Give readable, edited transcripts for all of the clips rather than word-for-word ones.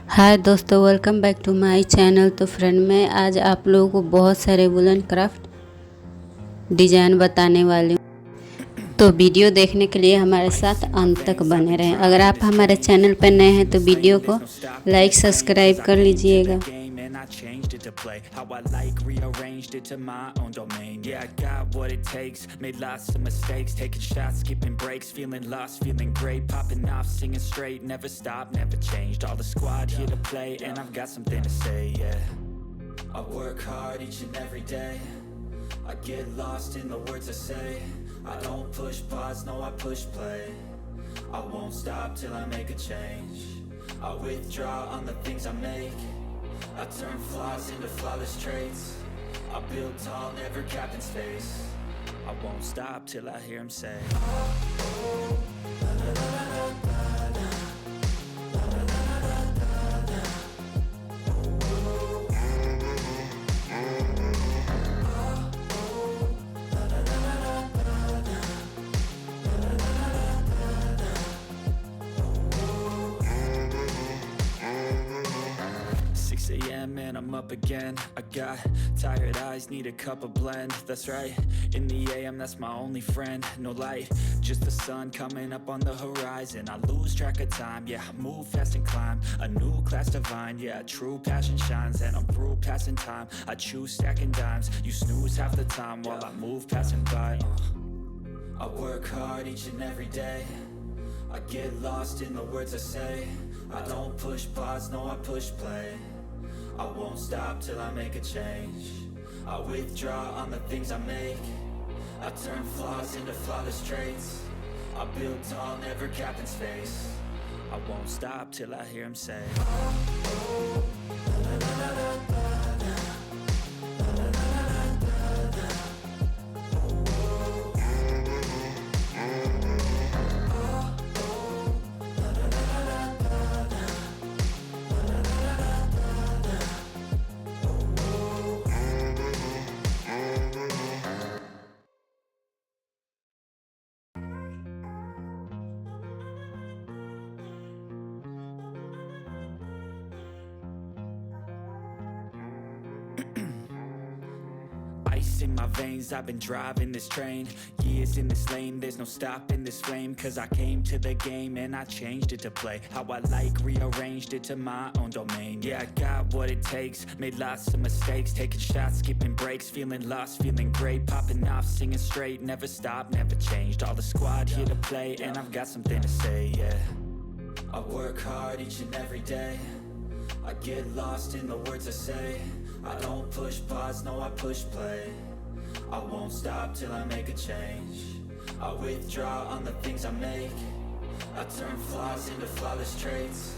हाय दोस्तों, welcome back to my channel. तो friend, मैं आज आप लोगों को बहुत सारे वुलन क्राफ्ट डिज़ाइन बताने वाली हूँ। तो वीडियो देखने के लिए हमारे साथ अंत तक बने रहें। अगर आप हमारे चैनल पर नए हैं तो वीडियो को लाइक सब्सक्राइब कर लीजिएगा। And I changed it to play how I like, rearranged it to my own domain. Yeah, I got what it takes, made lots of mistakes, taking shots, skipping breaks, feeling lost, feeling great, popping off, singing straight, never stopped, never changed. All the squad here to play, and I've got something to say, yeah. I work hard each and every day, I get lost in the words I say, I don't push pause, no I push play, I won't stop till I make a change, I withdraw on the things I make, I turn flaws into flawless traits, I build tall, never capped in space, I won't stop till I hear him say, a.m. and I'm up again. I got tired eyes, need a cup of blend. That's right, in the AM, that's my only friend. No light, just the sun coming up on the horizon. I lose track of time, yeah, I move fast and climb a new class divine, yeah, true passion shines. And I'm through passing time, I choose stacking dimes. You snooze half the time while I move passing by. I work hard each and every day, I get lost in the words I say, I don't push pause, no I push play, I won't stop till I make a change, I withdraw on the things I make, I turn flaws into flawless traits, I build tall, never capped in space, I won't stop till I hear him say, ice in my veins, I've been driving this train, years in this lane, there's no stopping this flame. Cause I came to the game and I changed it to play how I like, rearranged it to my own domain. Yeah, I got what it takes, made lots of mistakes, taking shots, skipping breaks, feeling lost, feeling great, popping off, singing straight, never stopped, never changed. All the squad here to play, and I've got something to say, yeah. I work hard each and every day, I get lost in the words I say, I don't push pause, no I push play, I won't stop till I make a change, I withdraw on the things I make, I turn flaws into flawless traits,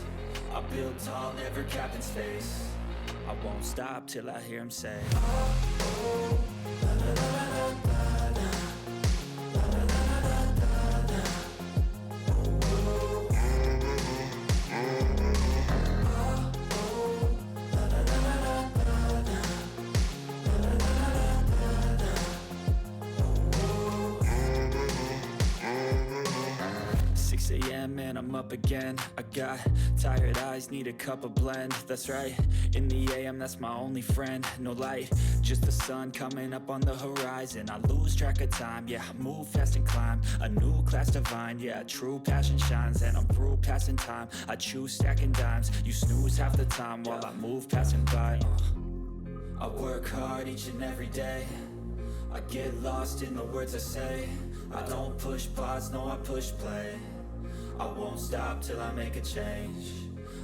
I build tall, never capped in space, I won't stop till I hear him say, 6 a.m. and I'm up again. I got tired eyes, need a cup of blend. That's right, in the AM, that's my only friend. No light, just the sun coming up on the horizon. I lose track of time, yeah, I move fast and climb a new class divine, yeah, true passion shines. And I'm through passing time, I choose stacking dimes. You snooze half the time while I move passing by. I work hard each and every day, I get lost in the words I say, I don't push pause, no I push play, I won't stop till I make a change,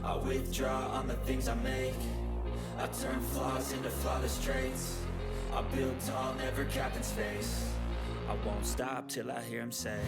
I withdraw on the things I make, I turn flaws into flawless traits, I build tall, never capped in space, I won't stop till I hear him say,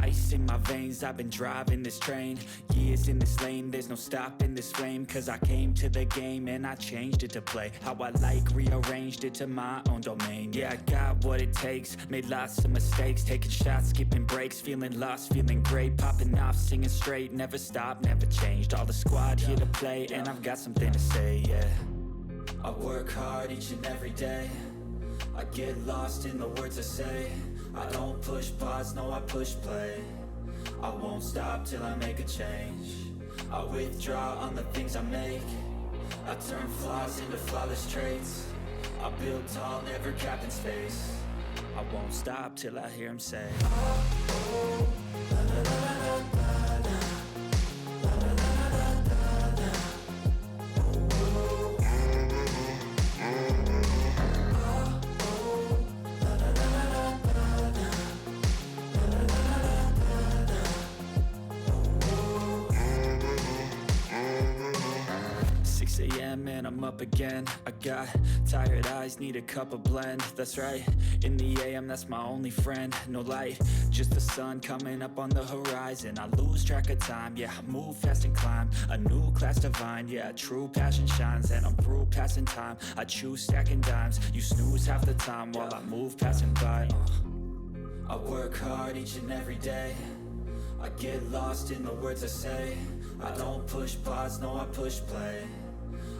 Ice in my veins, I've been driving this train. Years in this lane, there's no stopping this flame. Cause I came to the game and I changed it to play how I like, rearranged it to my own domain. Yeah, I got what it takes, made lots of mistakes, taking shots, skipping breaks, feeling lost, feeling great, popping off, singing straight, never stopped, never changed. All the squad here to play, and I've got something to say, yeah. I work hard each and every day, I get lost in the words I say. I don't push pause, no I push play. I won't stop till I make a change. I withdraw on the things I make. I turn flaws into flawless traits. I build tall, never capped in space. I won't stop till I hear him say, oh, oh, la, la, la, la, la, la. And I'm up again. I got tired eyes, need a cup of blend. That's right, in the AM, that's my only friend. No light, just the sun coming up on the horizon. I lose track of time, yeah, I move fast and climb a new class divine, yeah, true passion shines. And I'm through passing time, I choose stacking dimes. You snooze half the time while I move passing by. I work hard each and every day, I get lost in the words I say. I don't push pause, no I push play.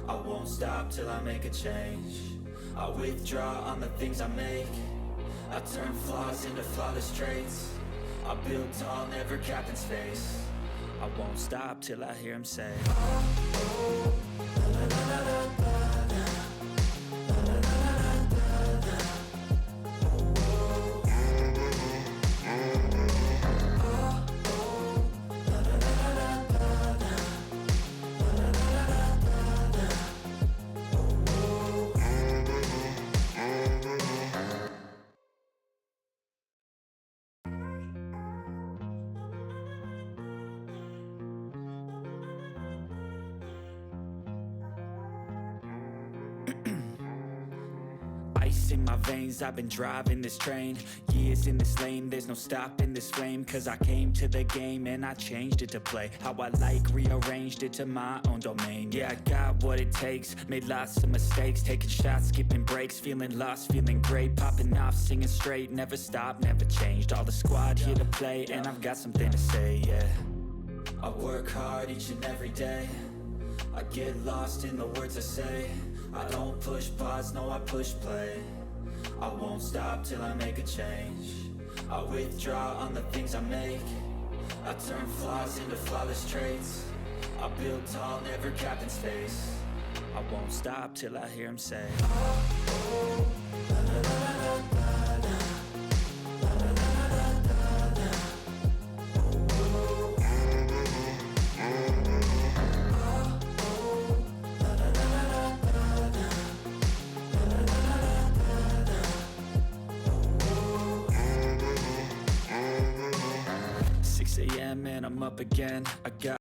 I won't stop till I make a change. I withdraw on the things I make. I turn flaws into flawless traits. I build tall, never capped in space. I won't stop till I hear him say, oh, oh, la, la, la, la, la, la. Ice in my veins, I've been driving this train. Years in this lane, there's no stopping this flame. Cause I came to the game and I changed it to play how I like, rearranged it to my own domain. Yeah, I got what it takes, made lots of mistakes, taking shots, skipping breaks, feeling lost, feeling great, popping off, singing straight, never stopped, never changed. All the squad here to play, and I've got something to say, yeah. I work hard each and every day, I get lost in the words I say. I don't push pause, no I push play. I won't stop till I make a change. I withdraw on the things I make. I turn flaws into flawless traits. I build tall, never capped in space. I won't stop till I hear him say, oh, oh, la, la, la, la, la, la. And I'm up again. I got